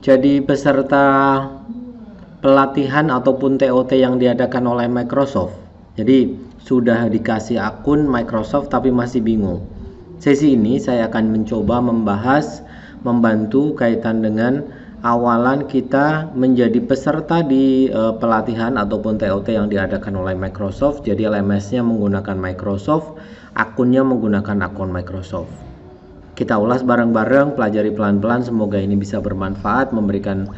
Jadi peserta pelatihan ataupun TOT yang diadakan oleh Microsoft. Jadi sudah dikasih akun Microsoft tapi masih bingung. Sesi ini saya akan mencoba membantu kaitan dengan awalan kita menjadi peserta di pelatihan ataupun TOT yang diadakan oleh Microsoft. Jadi LMS-nya menggunakan Microsoft, akunnya menggunakan akun Microsoft. Kita ulas bareng-bareng, pelajari pelan-pelan, semoga ini bisa bermanfaat, memberikan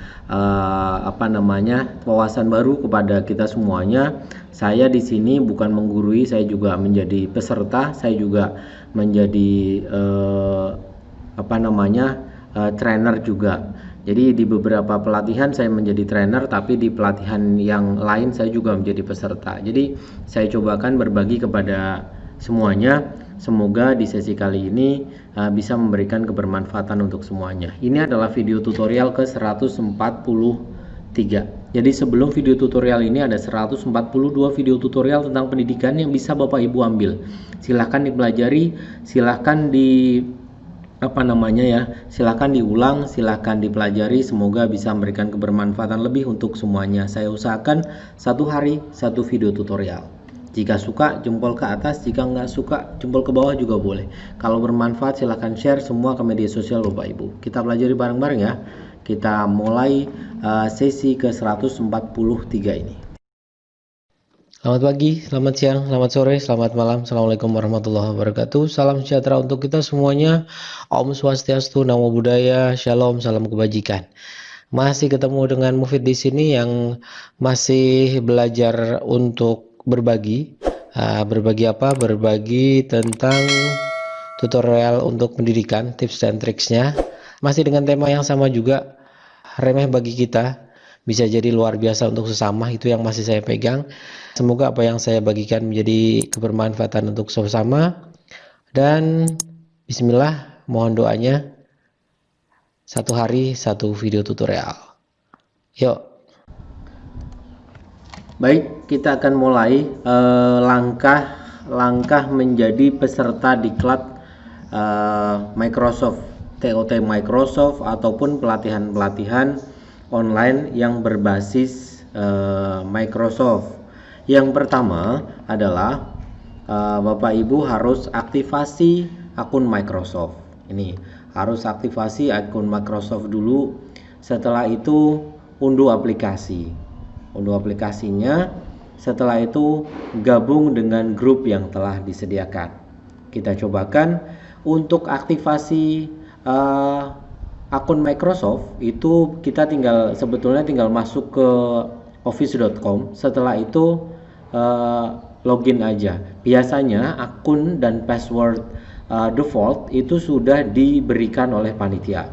wawasan baru kepada kita semuanya. Saya di sini bukan menggurui, saya juga menjadi peserta, saya juga menjadi trainer juga. Jadi di beberapa pelatihan saya menjadi trainer, tapi di pelatihan yang lain saya juga menjadi peserta. Jadi saya cobakan berbagi kepada semuanya. Semoga di sesi kali ini bisa memberikan kebermanfaatan untuk semuanya. Ini adalah video tutorial ke 143. Jadi sebelum video tutorial ini ada 142 video tutorial tentang pendidikan yang bisa Bapak Ibu ambil. Silahkan dipelajari, silahkan silahkan diulang, silahkan dipelajari, semoga bisa memberikan kebermanfaatan lebih untuk semuanya. Saya usahakan satu hari satu video tutorial. Jika suka jempol ke atas, jika nggak suka jempol ke bawah juga boleh. Kalau bermanfaat silahkan share semua ke media sosial Bapak Ibu. Kita pelajari bareng-bareng ya. Kita mulai sesi ke 143 ini. Selamat pagi, selamat siang, selamat sore, selamat malam. Assalamualaikum warahmatullahi wabarakatuh. Salam sejahtera untuk kita semuanya. Om Swastiastu, Namo Buddhaya, Shalom, salam kebajikan. Masih ketemu dengan Mufid di sini yang masih belajar untuk berbagi apa? Berbagi tentang tutorial untuk pendidikan, tips dan triksnya. Masih dengan tema yang sama juga, remeh bagi kita, bisa jadi luar biasa untuk sesama, itu yang masih saya pegang. Semoga apa yang saya bagikan menjadi kebermanfaatan untuk sesama. Dan bismillah, mohon doanya, satu hari satu video tutorial. Yuk. Baik, kita akan mulai langkah menjadi peserta diklat Microsoft, TOT Microsoft ataupun pelatihan-pelatihan online yang berbasis Microsoft. Yang pertama adalah Bapak Ibu harus aktivasi akun Microsoft. Ini harus aktivasi akun Microsoft dulu. Setelah itu unduh aplikasi. Unduh aplikasinya, setelah itu gabung dengan grup yang telah disediakan. Kita cobakan untuk aktivasi akun Microsoft itu kita sebetulnya tinggal masuk ke office.com. Setelah itu login aja. Biasanya akun dan password default itu sudah diberikan oleh panitia.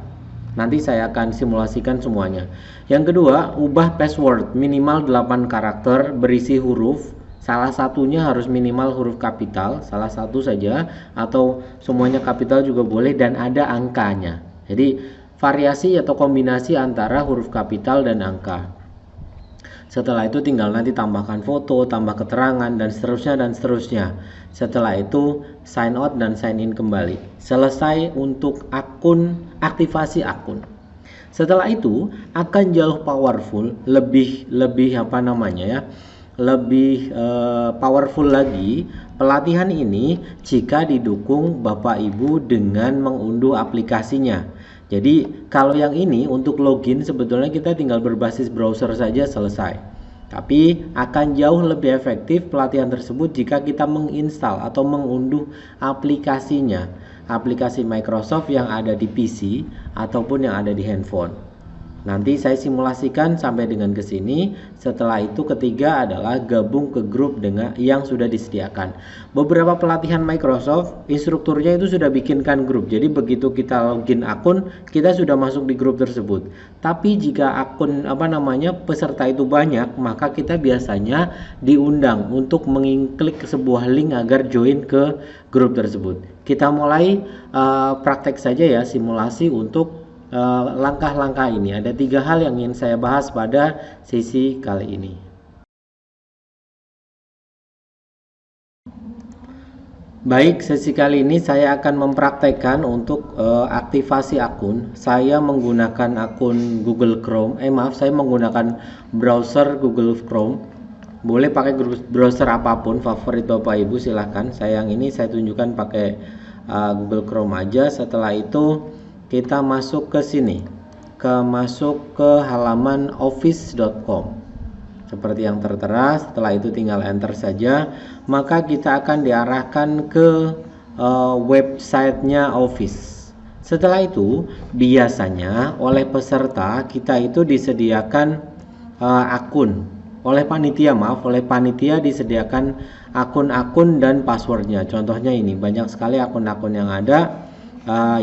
Nanti saya akan simulasikan semuanya. Yang kedua, ubah password minimal 8 karakter berisi huruf. Salah satunya harus minimal huruf kapital, salah satu saja, atau semuanya kapital juga boleh, dan ada angkanya. Jadi variasi atau kombinasi antara huruf kapital dan angka. Setelah itu tinggal nanti tambahkan foto, tambah keterangan, dan seterusnya. Setelah itu sign out dan sign in kembali. Selesai untuk aktivasi akun. Setelah itu akan jauh powerful, lebih powerful lagi pelatihan ini jika didukung Bapak Ibu dengan mengunduh aplikasinya. Jadi kalau yang ini untuk login sebetulnya kita tinggal berbasis browser saja selesai. Tapi akan jauh lebih efektif pelatihan tersebut jika kita menginstal atau mengunduh aplikasinya. Aplikasi Microsoft yang ada di PC ataupun yang ada di handphone. Nanti saya simulasikan sampai dengan ke sini. Setelah itu ketiga adalah gabung ke grup dengan yang sudah disediakan. Beberapa pelatihan Microsoft instrukturnya itu sudah bikinkan grup. Jadi begitu kita login akun, kita sudah masuk di grup tersebut. Tapi jika akun peserta itu banyak, maka kita biasanya diundang untuk mengklik sebuah link agar join ke grup tersebut. Kita mulai praktek saja ya, simulasi untuk langkah-langkah ini. Ada 3 hal yang ingin saya bahas pada sesi kali ini. Baik, sesi kali ini saya akan mempraktekkan untuk aktivasi akun. Saya menggunakan akun Google Chrome. Saya menggunakan browser Google Chrome. Boleh pakai browser apapun, favorit Bapak Ibu silahkan. Saya yang ini saya tunjukkan pakai Google Chrome aja. Setelah itu kita masuk ke sini, masuk ke halaman office.com. Seperti yang tertera. Setelah itu tinggal enter saja, maka kita akan diarahkan ke websitenya Office. Setelah itu biasanya oleh peserta kita itu disediakan akun oleh panitia disediakan akun-akun dan passwordnya. Contohnya ini banyak sekali akun-akun yang ada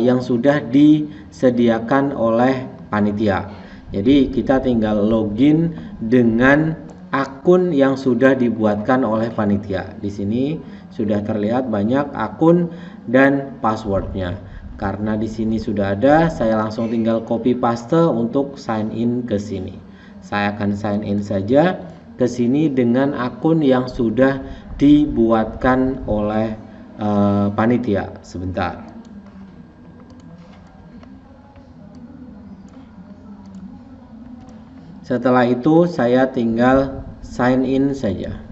yang sudah disediakan oleh panitia. Jadi kita tinggal login dengan akun yang sudah dibuatkan oleh panitia. Di sini sudah terlihat banyak akun dan passwordnya. Karena di sini sudah ada, saya langsung tinggal copy paste untuk sign in ke sini. Saya akan sign in saja ke sini dengan akun yang sudah dibuatkan oleh panitia. Sebentar. Setelah itu saya tinggal sign in saja.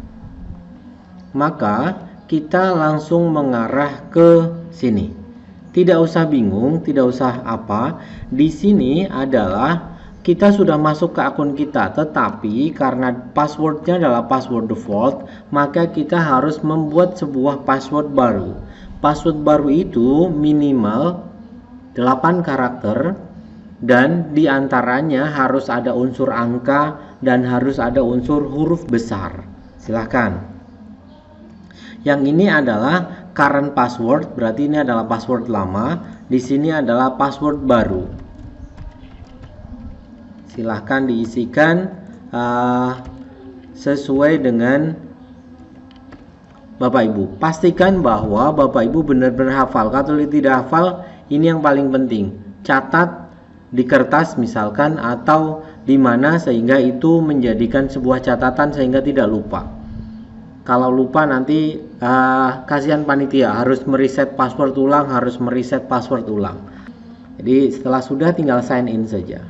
Maka kita langsung mengarah ke sini. Tidak usah bingung, tidak usah apa. Di sini adalah kita sudah masuk ke akun kita, tetapi karena passwordnya adalah password default, maka kita harus membuat sebuah password baru. Password baru itu minimal 8 karakter. Dan diantaranya harus ada unsur angka dan harus ada unsur huruf besar. Silahkan. Yang ini adalah current password, berarti ini adalah password lama. Di sini adalah password baru. Silahkan diisikan sesuai dengan Bapak Ibu. Pastikan bahwa Bapak Ibu benar-benar hafal. Kalau tidak hafal, ini yang paling penting. Catat di kertas misalkan atau di mana sehingga itu menjadikan sebuah catatan sehingga tidak lupa. Kalau lupa nanti kasihan panitia, harus mereset password ulang, Jadi setelah sudah tinggal sign in saja.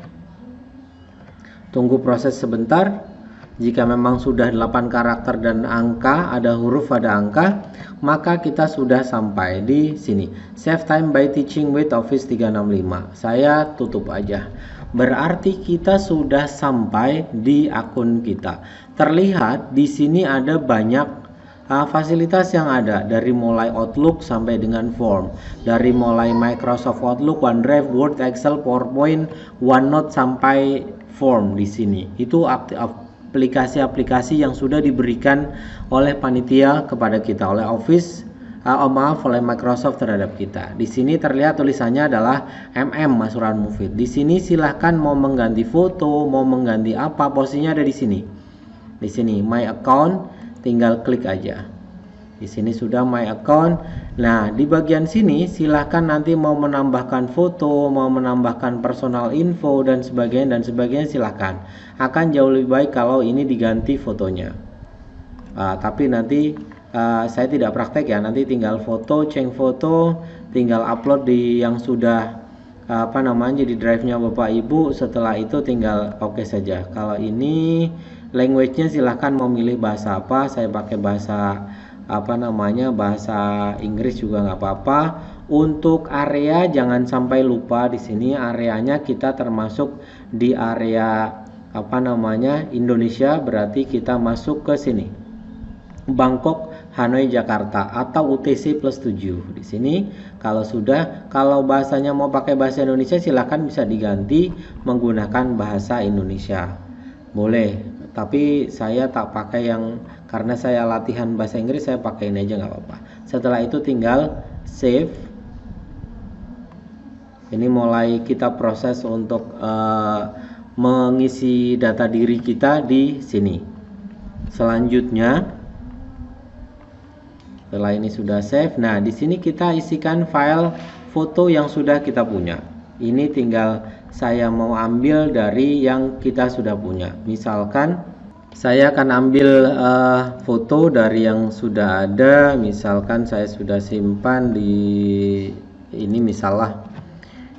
Tunggu proses sebentar. Jika memang sudah 8 karakter dan angka, ada huruf, ada angka, maka kita sudah sampai di sini. Save time by teaching with Office 365. Saya tutup aja. Berarti kita sudah sampai di akun kita. Terlihat di sini ada banyak fasilitas yang ada, dari mulai Outlook sampai dengan form, dari mulai Microsoft Outlook, OneDrive, Word, Excel, PowerPoint, OneNote sampai form di sini. Itu aplikasi-aplikasi yang sudah diberikan oleh panitia kepada kita, oleh oleh Microsoft terhadap kita. Di sini terlihat tulisannya adalah Mas Burhan Mufid. Di sini silahkan mau mengganti foto, mau mengganti apa, posisinya ada di sini. Di sini My Account, tinggal klik aja. Di sini sudah My Account. Nah, di bagian sini silahkan nanti mau menambahkan foto, mau menambahkan personal info dan sebagainya silahkan. Akan jauh lebih baik kalau ini diganti fotonya. Tapi nanti saya tidak praktek ya. Nanti tinggal change foto, tinggal upload di yang sudah di drive-nya Bapak Ibu. Setelah itu tinggal oke saja. Kalau ini language-nya silahkan mau milih bahasa apa. Saya pakai bahasa bahasa Inggris juga nggak apa-apa. Untuk area jangan sampai lupa, di sini areanya kita termasuk di area Indonesia, berarti kita masuk ke sini Bangkok, Hanoi, Jakarta atau UTC plus 7. Di sini kalau bahasanya mau pakai bahasa Indonesia silahkan bisa diganti menggunakan bahasa Indonesia. Boleh, tapi saya tak pakai yang, karena saya latihan bahasa Inggris, saya pakai ini aja nggak apa-apa. Setelah itu tinggal save. Ini mulai kita proses untuk mengisi data diri kita di sini. Selanjutnya, setelah ini sudah save, nah di sini kita isikan file foto yang sudah kita punya. Ini tinggal saya mau ambil dari yang kita sudah punya. Misalkan Saya akan ambil foto dari yang sudah ada. Misalkan saya sudah simpan di ini, misalnya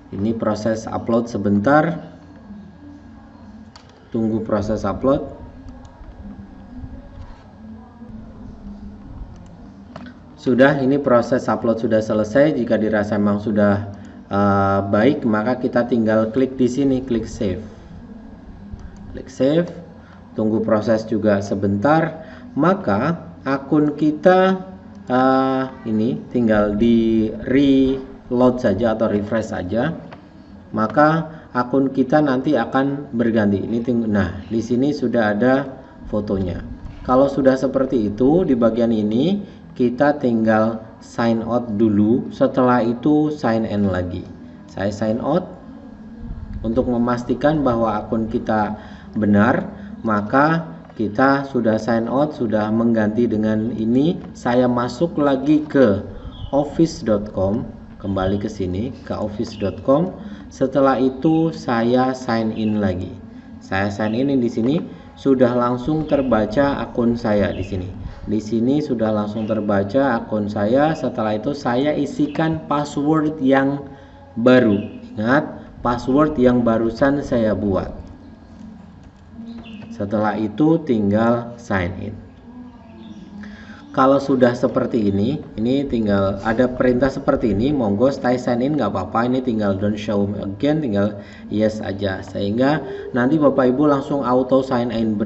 ini proses upload sebentar. Tunggu proses upload. Sudah, ini proses upload sudah selesai. Jika dirasa memang sudah baik, maka kita tinggal klik di sini, klik save. Klik save. Tunggu proses juga sebentar, maka akun kita ini tinggal di reload saja atau refresh saja, maka akun kita nanti akan berganti. Nah, di sini sudah ada fotonya. Kalau sudah seperti itu, di bagian ini kita tinggal sign out dulu, setelah itu sign in lagi. Saya sign out untuk memastikan bahwa akun kita benar. Maka kita sudah sign out, sudah mengganti dengan ini. Saya masuk lagi ke office.com, kembali ke sini ke office.com. Setelah itu saya sign in lagi. Saya sign in di sini, sudah langsung terbaca akun saya di sini. Di sini sudah langsung terbaca akun saya. Setelah itu saya isikan password yang baru. Ingat, password yang barusan saya buat. Setelah itu tinggal sign in. Kalau sudah seperti ini tinggal ada perintah seperti ini, monggo stay sign in, nggak apa-apa. Ini tinggal don't show again, tinggal yes aja, sehingga nanti Bapak Ibu langsung auto sign in.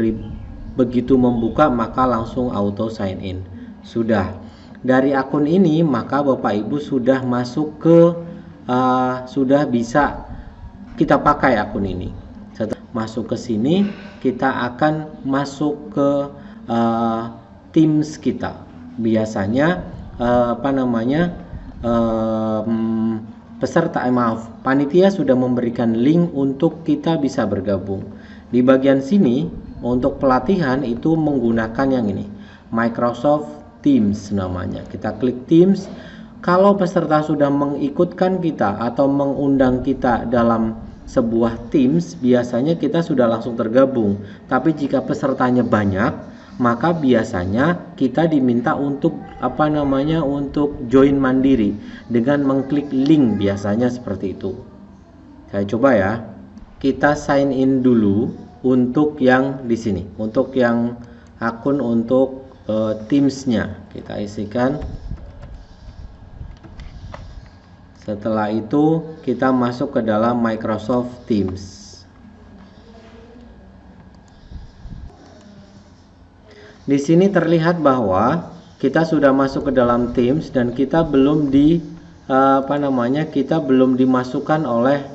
Begitu membuka maka langsung auto sign in. Sudah dari akun ini, maka Bapak Ibu sudah masuk ke sudah bisa kita pakai akun ini. Setelah masuk ke sini, kita akan masuk ke Teams kita. Biasanya panitia sudah memberikan link untuk kita bisa bergabung. Di bagian sini untuk pelatihan itu menggunakan yang ini, Microsoft Teams namanya. Kita klik Teams. Kalau peserta sudah mengikutkan kita atau mengundang kita dalam sebuah Teams, biasanya kita sudah langsung tergabung. Tapi jika pesertanya banyak, maka biasanya kita diminta untuk untuk join mandiri dengan mengklik link, biasanya seperti itu. Saya coba ya. Kita sign in dulu untuk yang di sini, untuk yang akun untuk Teams-nya kita isikan. Setelah itu kita masuk ke dalam Microsoft Teams. Di sini terlihat bahwa kita sudah masuk ke dalam Teams dan kita belum dimasukkan oleh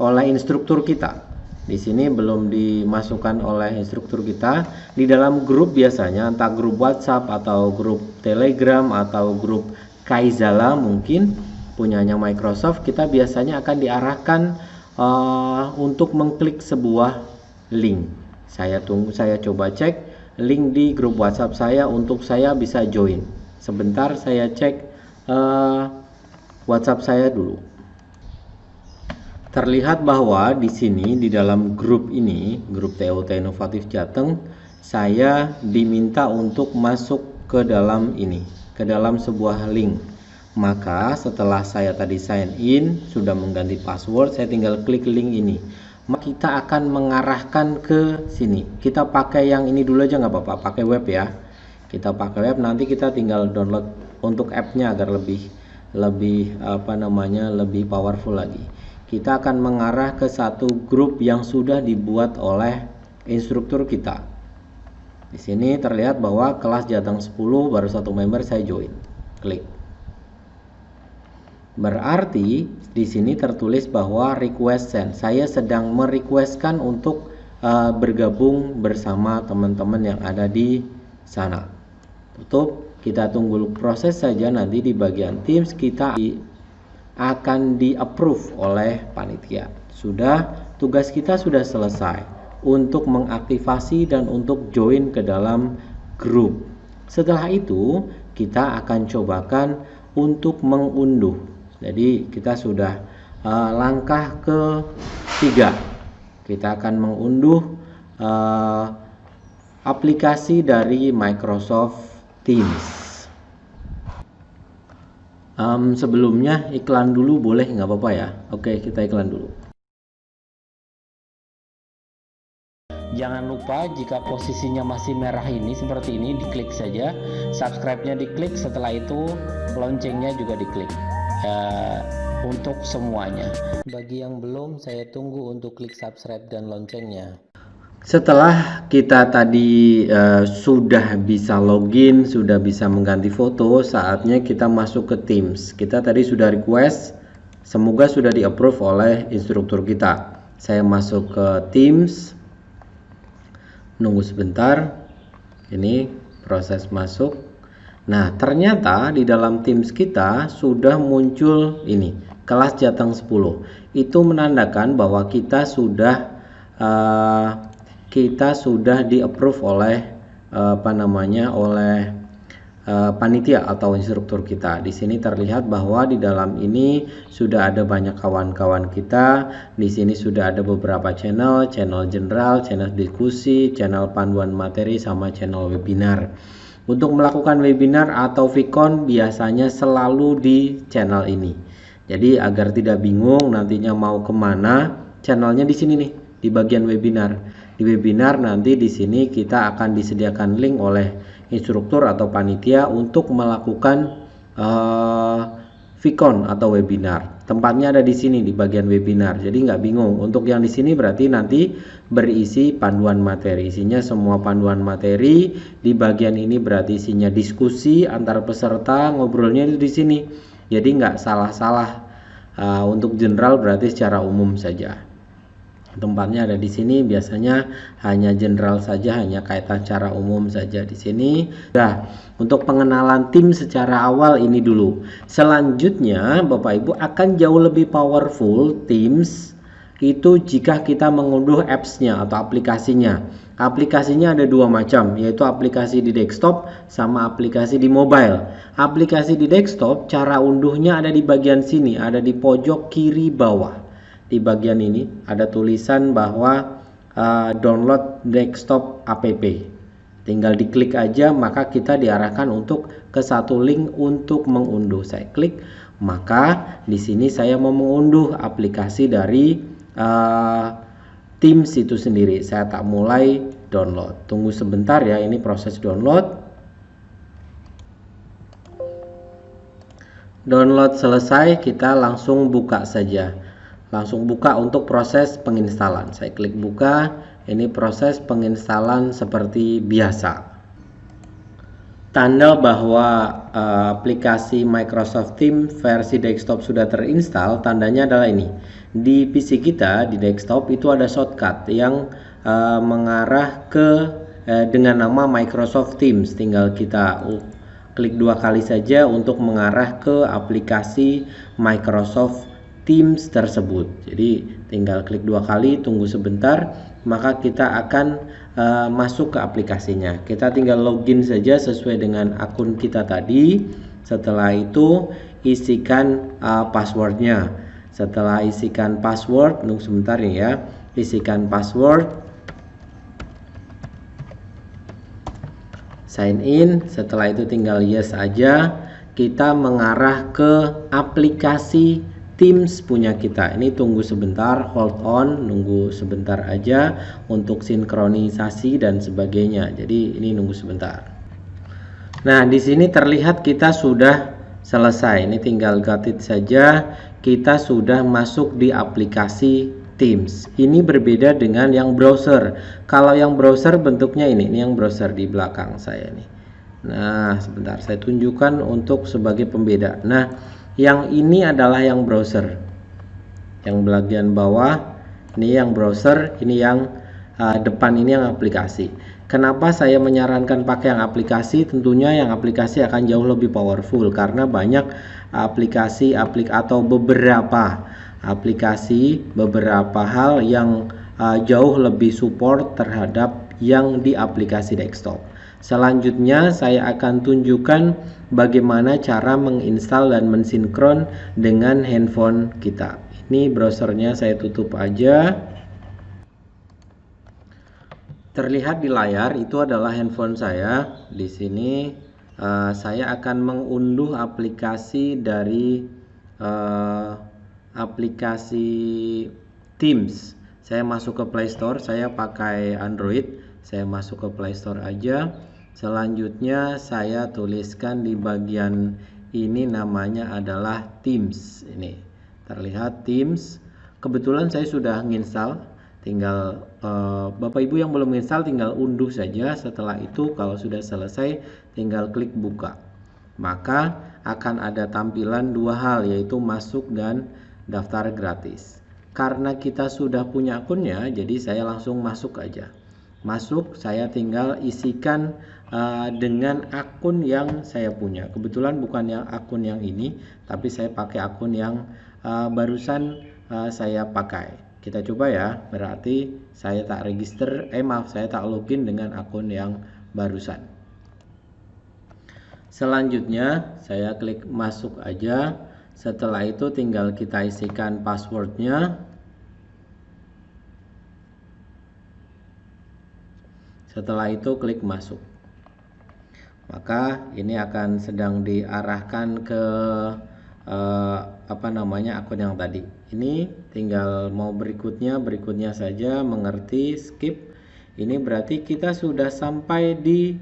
oleh instruktur kita. Di sini belum dimasukkan oleh instruktur kita. Di dalam grup biasanya, entah grup WhatsApp atau grup Telegram atau grup Kaizala mungkin punyanya Microsoft, kita biasanya akan diarahkan untuk mengklik sebuah link. Saya coba cek link di grup WhatsApp saya untuk saya bisa join. Sebentar saya cek WhatsApp saya dulu. Terlihat bahwa di sini di dalam grup ini, grup TOT Inovatif Jateng, saya diminta untuk masuk ke dalam ini, ke dalam sebuah link. Maka setelah saya tadi sign in, sudah mengganti password, saya tinggal klik link ini. Maka kita akan mengarahkan ke sini. Kita pakai yang ini dulu aja nggak apa-apa, pakai web ya. Kita pakai web, nanti kita tinggal download untuk app-nya agar lebih powerful lagi. Kita akan mengarah ke satu grup yang sudah dibuat oleh instruktur kita. Di sini terlihat bahwa kelas Jateng 10 baru satu member, saya join. Klik. Berarti di sini tertulis bahwa request send. Saya sedang merequestkan untuk bergabung bersama teman-teman yang ada di sana. Tutup. Kita tunggu proses saja, nanti di bagian Teams kita akan di-approve oleh panitia. Sudah, tugas kita sudah selesai untuk mengaktifasi dan untuk join ke dalam grup. Setelah itu, kita akan cobakan untuk mengunduh. Jadi, kita sudah langkah ketiga. Kita akan mengunduh aplikasi dari Microsoft Teams. Sebelumnya iklan dulu boleh, nggak apa-apa ya? Oke, kita iklan dulu. Jangan lupa jika posisinya masih merah ini seperti ini, diklik saja, subscribe-nya diklik, setelah itu loncengnya juga diklik untuk semuanya. Bagi yang belum, saya tunggu untuk klik subscribe dan loncengnya. Setelah kita tadi sudah bisa login, sudah bisa mengganti foto, saatnya kita masuk ke Teams. Kita tadi sudah request, semoga sudah di-approve oleh instruktur kita. Saya masuk ke Teams, nunggu sebentar, ini proses masuk. Nah, ternyata di dalam Teams kita sudah muncul ini, kelas Jateng 10. Itu menandakan bahwa kita sudah di-approve oleh oleh panitia atau instruktur kita. Di sini terlihat bahwa di dalam ini sudah ada banyak kawan-kawan kita. Di sini sudah ada beberapa channel general, channel diskusi, channel panduan materi, sama channel webinar. Untuk melakukan webinar atau Vicon biasanya selalu di channel ini. Jadi agar tidak bingung nantinya mau kemana, channelnya di sini nih, di bagian webinar. Di webinar nanti di sini kita akan disediakan link oleh instruktur atau panitia untuk melakukan Vicon atau webinar. Tempatnya ada di sini di bagian webinar. Jadi nggak bingung. Untuk yang di sini berarti nanti berisi panduan materi. Isinya semua panduan materi. Di bagian ini berarti isinya diskusi antar peserta, ngobrolnya itu di sini. Jadi nggak salah-salah. Untuk general berarti secara umum saja. Tempatnya ada di sini, biasanya hanya general saja, hanya kaitan secara umum saja di sini. Nah, untuk pengenalan tim secara awal ini dulu. Selanjutnya, Bapak Ibu akan jauh lebih powerful Teams itu jika kita mengunduh apps-nya atau aplikasinya. Aplikasinya ada dua macam, yaitu aplikasi di desktop sama aplikasi di mobile. Aplikasi di desktop, cara unduhnya ada di bagian sini, ada di pojok kiri bawah. Di bagian ini ada tulisan bahwa download desktop app. Tinggal diklik aja, maka kita diarahkan untuk ke satu link untuk mengunduh. Saya klik, maka di sini saya mau mengunduh aplikasi dari Teams itu sendiri. Saya tak mulai download. Tunggu sebentar ya, ini proses download. Download selesai, kita langsung buka saja. Langsung buka untuk proses penginstalan. Saya klik buka. Ini proses penginstalan seperti biasa. Tanda bahwa aplikasi Microsoft Teams versi desktop sudah terinstall, tandanya adalah ini. Di PC kita di desktop itu ada shortcut yang mengarah ke dengan nama Microsoft Teams. Tinggal kita klik dua kali saja untuk mengarah ke aplikasi Microsoft Teams tersebut. Jadi tinggal klik dua kali, tunggu sebentar, maka kita akan masuk ke aplikasinya. Kita tinggal login saja sesuai dengan akun kita tadi. Setelah itu isikan passwordnya. Setelah isikan password, tunggu sebentar ya, isikan password, sign in. Setelah itu tinggal yes aja. Kita mengarah ke aplikasi Teams punya kita. Ini tunggu sebentar, hold on, nunggu sebentar aja untuk sinkronisasi dan sebagainya. Jadi ini nunggu sebentar. Nah, di sini terlihat kita sudah selesai. Ini tinggal got it saja. Kita sudah masuk di aplikasi Teams. Ini berbeda dengan yang browser. Kalau yang browser bentuknya ini yang browser di belakang saya nih. Nah, sebentar saya tunjukkan untuk sebagai pembeda. Nah, yang ini adalah yang browser. Yang bagian bawah ini yang browser, ini yang depan ini yang aplikasi. Kenapa saya menyarankan pakai yang aplikasi? Tentunya yang aplikasi akan jauh lebih powerful karena banyak aplikasi atau beberapa aplikasi, beberapa hal yang jauh lebih support terhadap yang di aplikasi desktop. Selanjutnya saya akan tunjukkan bagaimana cara menginstal dan mensinkron dengan handphone kita. Ini browsernya saya tutup aja. Terlihat di layar itu adalah handphone saya. Di sini saya akan mengunduh aplikasi dari aplikasi Teams. Saya masuk ke Play Store, saya pakai Android. Saya masuk ke Play Store aja. Selanjutnya saya tuliskan di bagian ini namanya adalah Teams. Ini terlihat Teams. Kebetulan saya sudah nginstal. Tinggal Bapak Ibu yang belum install tinggal unduh saja. Setelah itu kalau sudah selesai tinggal klik buka. Maka akan ada tampilan dua hal, yaitu masuk dan daftar gratis. Karena kita sudah punya akunnya, jadi saya langsung masuk aja. Masuk, saya tinggal isikan dengan akun yang saya punya. Kebetulan bukan yang akun yang ini, tapi saya pakai akun yang barusan saya pakai. Kita coba ya, berarti saya tak register, saya tak login dengan akun yang barusan. Selanjutnya saya klik masuk aja. Setelah itu tinggal kita isikan passwordnya. Setelah itu klik masuk. Maka ini akan sedang diarahkan ke akun yang tadi. Ini tinggal mau berikutnya saja, mengerti, skip. Ini berarti kita sudah sampai di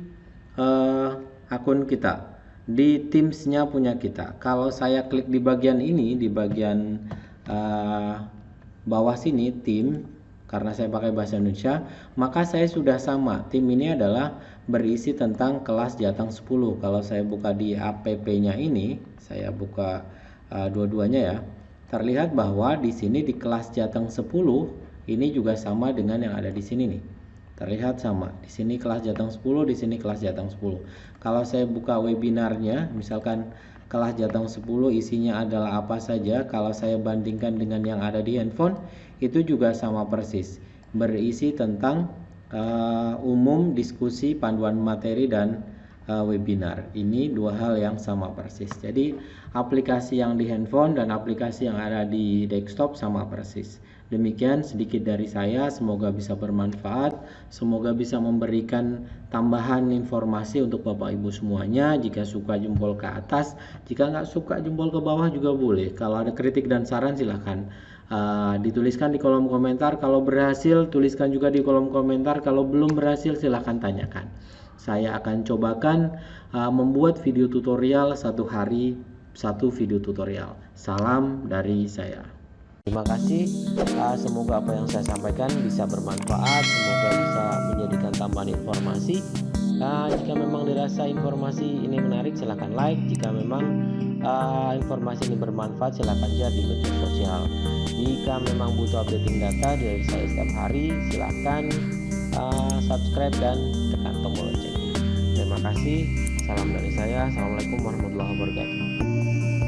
akun kita, di Teams-nya punya kita. Kalau saya klik di bagian ini, di bagian bawah sini, tim, karena saya pakai bahasa Indonesia, maka saya sudah sama. Tim ini adalah berisi tentang kelas Jateng 10. Kalau saya buka di app-nya ini, saya buka dua-duanya ya. Terlihat bahwa di sini di kelas Jateng 10 ini juga sama dengan yang ada di sini nih. Terlihat sama. Di sini kelas Jateng 10, di sini kelas Jateng 10. Kalau saya buka webinarnya, misalkan kelas Jateng 10 isinya adalah apa saja, kalau saya bandingkan dengan yang ada di handphone, itu juga sama persis. Berisi tentang umum, diskusi, panduan materi, dan webinar. Ini dua hal yang sama persis. Jadi aplikasi yang di handphone dan aplikasi yang ada di desktop sama persis. Demikian sedikit dari saya, semoga bisa bermanfaat, semoga bisa memberikan tambahan informasi untuk Bapak Ibu semuanya. Jika suka jempol ke atas, jika nggak suka jempol ke bawah juga boleh. Kalau ada kritik dan saran silahkan dituliskan di kolom komentar. Kalau berhasil tuliskan juga di kolom komentar, kalau belum berhasil silahkan tanyakan. Saya akan cobakan membuat video tutorial, satu hari satu video tutorial. Salam dari saya. Terima kasih, semoga apa yang saya sampaikan bisa bermanfaat, semoga bisa menjadikan tambahan informasi. Jika memang dirasa informasi ini menarik, silahkan like. Jika memang informasi ini bermanfaat, silahkan share di media sosial. Jika memang butuh updating data dari saya setiap hari, silahkan subscribe dan tekan tombol lonceng. Terima kasih, salam dari saya. Assalamualaikum warahmatullahi wabarakatuh.